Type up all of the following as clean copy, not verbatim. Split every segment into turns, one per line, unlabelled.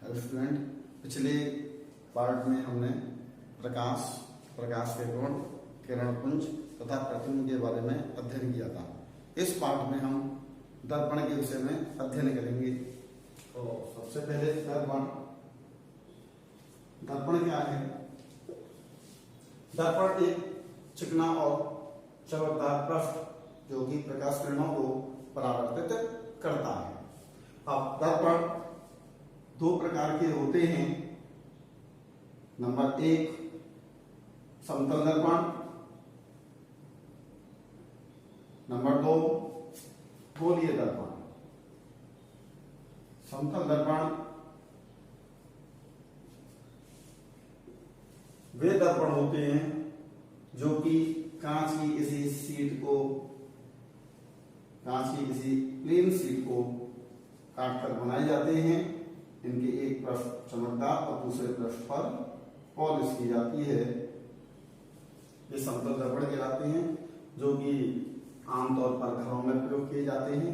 Student, पिछले part में हमने प्रकाश के गुण, किरण पुंज तथा प्रतिबिंब के बारे में अध्ययन किया था। इस पार्ट में हम दर्पण के विषय में अध्ययन करेंगे। तो सबसे पहले दर्पण क्या है? दर्पण एक चिकना और चमकदार पृष्ठ जो कि प्रकाश किरणों को परावर्तित करता है। अब दर्पण दो प्रकार के होते हैं। नंबर 1 समतल दर्पण, नंबर 2 गोलीय दर्पण। समतल दर्पण वे दर्पण होते हैं जो कि कांच की किसी प्लेन शीट को काटकर बनाए जाते हैं। इनके एक पृष्ठ चमकदार और दूसरे पृष्ठ पर पॉलिश की जाती है। ये समतल दर्पण कहलाते हैं जो कि आमतौर पर घरों में प्रयोग किए जाते हैं।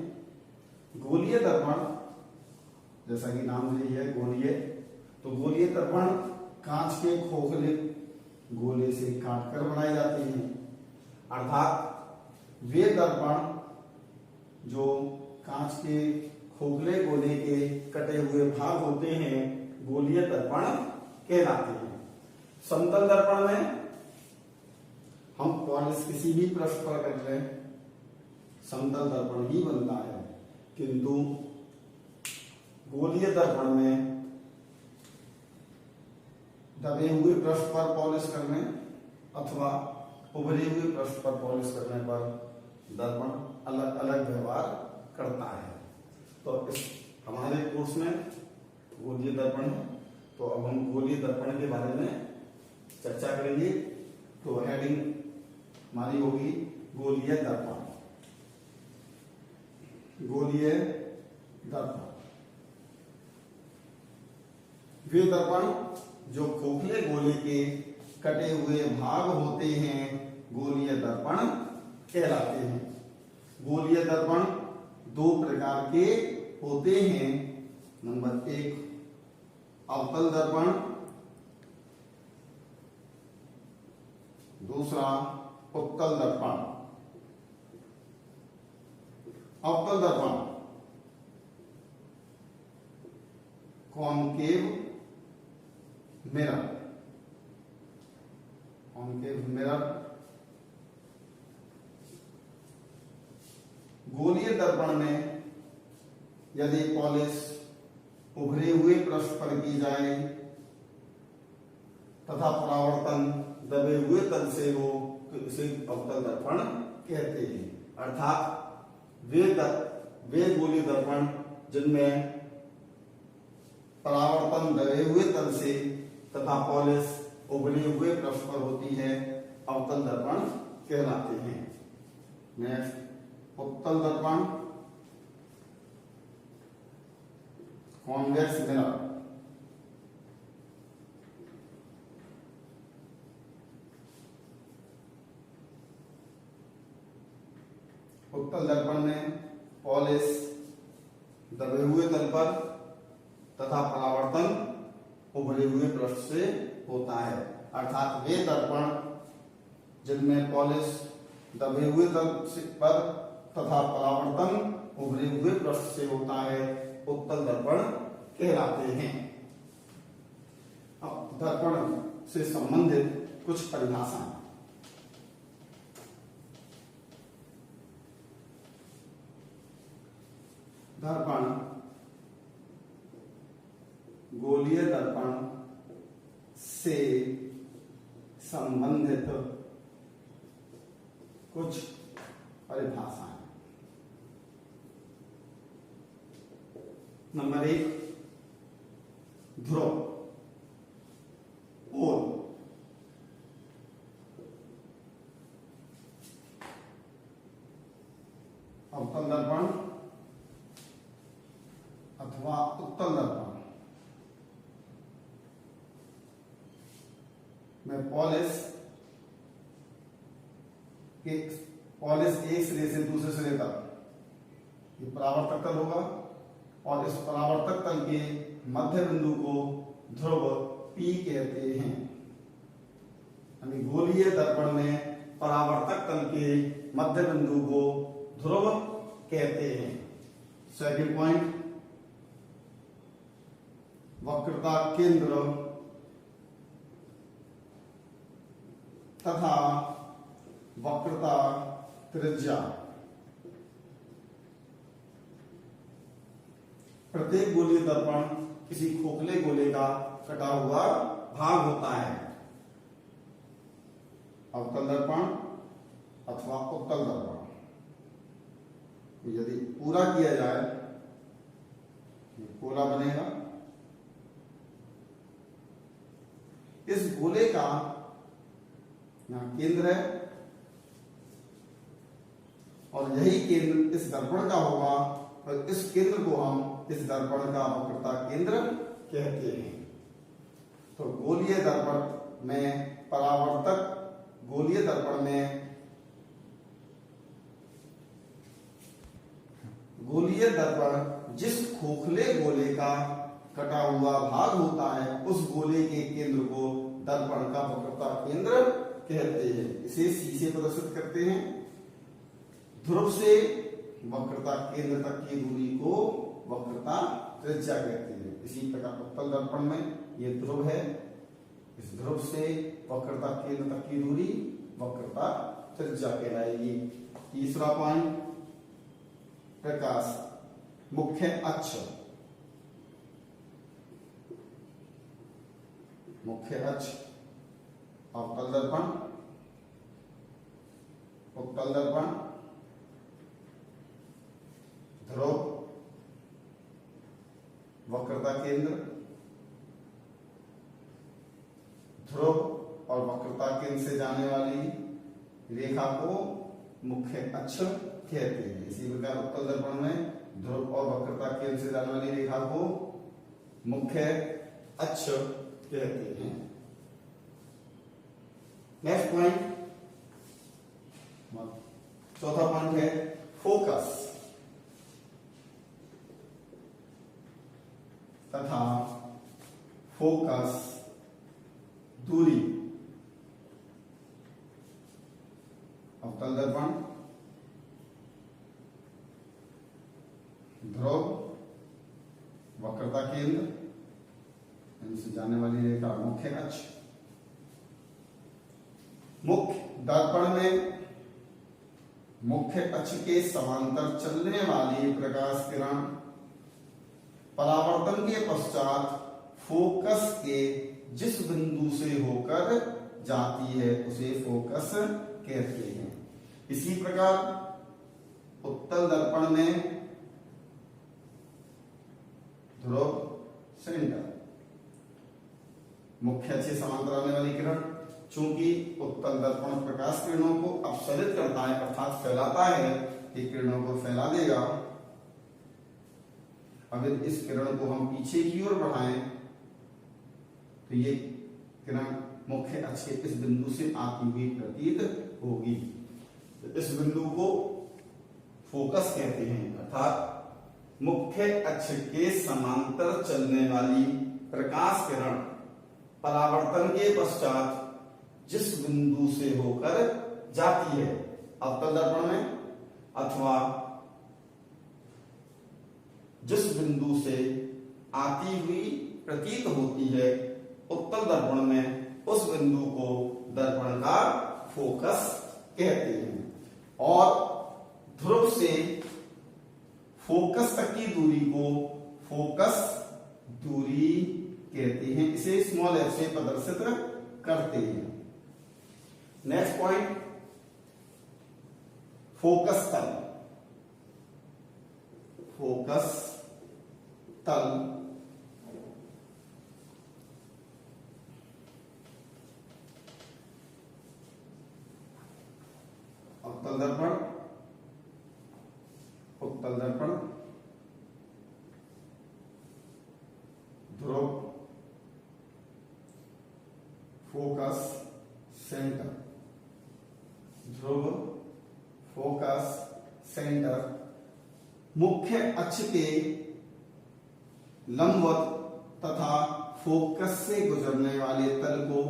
गोलीय दर्पण, जैसा कि नाम से ही है गोलीय, तो गोलीय दर्पण कांच के खोखले गोले से काटकर बनाए जाते हैं। अर्थात वे दर्पण जो कांच के खोखले गोले के कटे हुए भाग होते हैं गोलीय दर्पण कहलाते हैं। समतल दर्पण में हम पॉलिश किसी भी पृष्ठ पर कर रहे हैं, समतल दर्पण ही बनता है। किंतु गोलीय दर्पण में दबे हुए पृष्ठ पर पॉलिश करने अथवा उभरे हुए पृष्ठ पर पॉलिश करने पर दर्पण अलग अलग व्यवहार करता है। तो इस हमारे कोर्स में गोलीय दर्पण है, तो अब हम गोलीय दर्पण के बारे में चर्चा करेंगे। तो हेडिंग हमारी होगी गोलीय दर्पण। गोलीय दर्पण वे दर्पण जो खोखले गोले के कटे हुए भाग होते हैं गोलीय दर्पण कहलाते हैं। गोलीय दर्पण दो प्रकार के होते हैं। नंबर 1 अवतल दर्पण, दूसरा उत्तल दर्पण। अवतल दर्पण कॉनकेव मिरर, कॉनकेव मिरर। गोलीय दर्पण में यदि पॉलिश उभरे हुए पृष्ठ पर की जाए तथा परावर्तन दबे हुए तल से हो तो इसे अवतल दर्पण कहते हैं। अर्थात वे गोलीय दर्पण जिनमें परावर्तन दबे हुए तल से तथा पॉलिश उभरे हुए पृष्ठ पर होती है अवतल दर्पण कहलाते हैं। नेक्स्ट उत्तल दर्पण कॉन्वेक्स मिरर। उत्तल दर्पण में पॉलिश दबे हुए तल पर तथा परावर्तन उभरे हुए पृष्ठ से होता है। अर्थात वे दर्पण जिनमें पॉलिश दबे हुए तल पर तथा परावर्तन उभरे हुए पृष्ठ से होता है उत्तल दर्पण कहलाते हैं। अब दर्पण से संबंधित कुछ परिभाषाएं। दर्पण गोलीय दर्पण से संबंधित कुछ परिभाषाएं। नंबर 1 ध्रुव, पोल। अवतल दर्पण अथवा उत्तल दर्पण में पॉलिश एक सिरे से दूसरे सिरे तक ये परावर्तक तल होगा और इस परावर्तक तल के मध्य बिंदु को ध्रुव P कहते हैं। यानी गोलीय दर्पण में परावर्तक तल के मध्य बिंदु को ध्रुव कहते हैं। सेकंड पॉइंट, वक्रता केंद्र तथा वक्रता त्रिज्या। प्रत्येक गोलीय दर्पण किसी खोखले गोले का कटा हुआ भाग होता है। अवतल दर्पण अथवा उत्तल दर्पण। यदि पूरा किया जाए गोला बनेगा। इस गोले का यहां केंद्र है और यही केंद्र इस दर्पण का होगा और इस केंद्र को हम इस दर्पण का वक्रता केंद्र कहते हैं। तो गोलीय दर्पण में परावर्तक, गोलीय दर्पण में गोलीय दर्पण जिस खोखले गोले का कटा हुआ भाग होता है उस गोले के केंद्र को दर्पण का वक्रता केंद्र कहते हैं। इसे C से प्रदर्शित करते हैं। ध्रुव से वक्रता केंद्र तक की दूरी को वक्रता त्रिज्या कहते हैं। इसी प्रकार उत्तल दर्पण में ये ध्रुव है, इस ध्रुव से वक्रता केंद्र तक की दूरी वक्रता त्रिज्या कहलाएगी। तीसरा पॉइंट, प्रकाश मुख्य अक्ष। मुख्य अक्ष अवतल दर्पण, उत्तल दर्पण, ध्रुव, वक्रता केंद्र। ध्रुव और वक्रता केंद्र से जाने वाली रेखा को मुख्य अक्ष कहते हैं। इसी प्रकार उत्तल दर्पण में ध्रुव और वक्रता केंद्र से जाने वाली रेखा को मुख्य अक्ष कहते हैं। नेक्स्ट पॉइंट, चौथा पॉइंट है फोकस तथा फोकस दूरी। अवतल दर्पण, ध्रुव, वक्रता केंद्र, इनसे जाने वाली रेखा मुख्य अक्ष। मुख्य दर्पण में मुख्य अक्ष के समांतर चलने वाली प्रकाश किरण परावर्तन के पश्चात फोकस के जिस बिंदु से होकर जाती है उसे फोकस कहते हैं। इसी प्रकार उत्तल दर्पण में ध्रुव, सेंटर, मुख्य अक्ष से समांतर आने वाली किरण, चूंकि उत्तल दर्पण प्रकाश किरणों को अपसरित करता है अर्थात फैलाता है, ये किरणों को फैला देगा। अगर इस किरण को हम पीछे की ओर बढ़ाएं तो ये किरण मुख्य अक्ष के इस बिंदु से आती हुई प्रतीत होगी। तो इस बिंदु को फोकस कहते हैं अर्थात मुख्य अक्ष के समांतर चलने वाली प्रकाश किरण परावर्तन के पश्चात जिस बिंदु से होकर जाती है अवतल दर्पण में अथवा जिस बिंदु से आती हुई प्रतीत होती है उत्तल दर्पण में, उस बिंदु को दर्पण का फोकस कहते हैं। और ध्रुव से फोकस तक की दूरी को फोकस दूरी कहते हैं। इसे स्मॉल f से प्रदर्शित करते हैं। नेक्स्ट पॉइंट, फोकस तल। फोकस तल अवतल दर्पण, उत्तल दर्पण, ध्रुव, फोकस, सेंटर। ध्रुव, फोकस, सेंटर मुख्य अक्ष के लंबवत तथा फोकस से गुजरने वाले तल को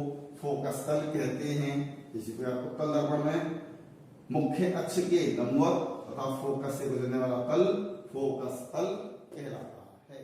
फोकस तल कहते हैं। इसी को आपको तल दर्पण में मुख्य अक्ष के लंबवत तथा फोकस से गुजरने वाला तल फोकस तल कहलाता है।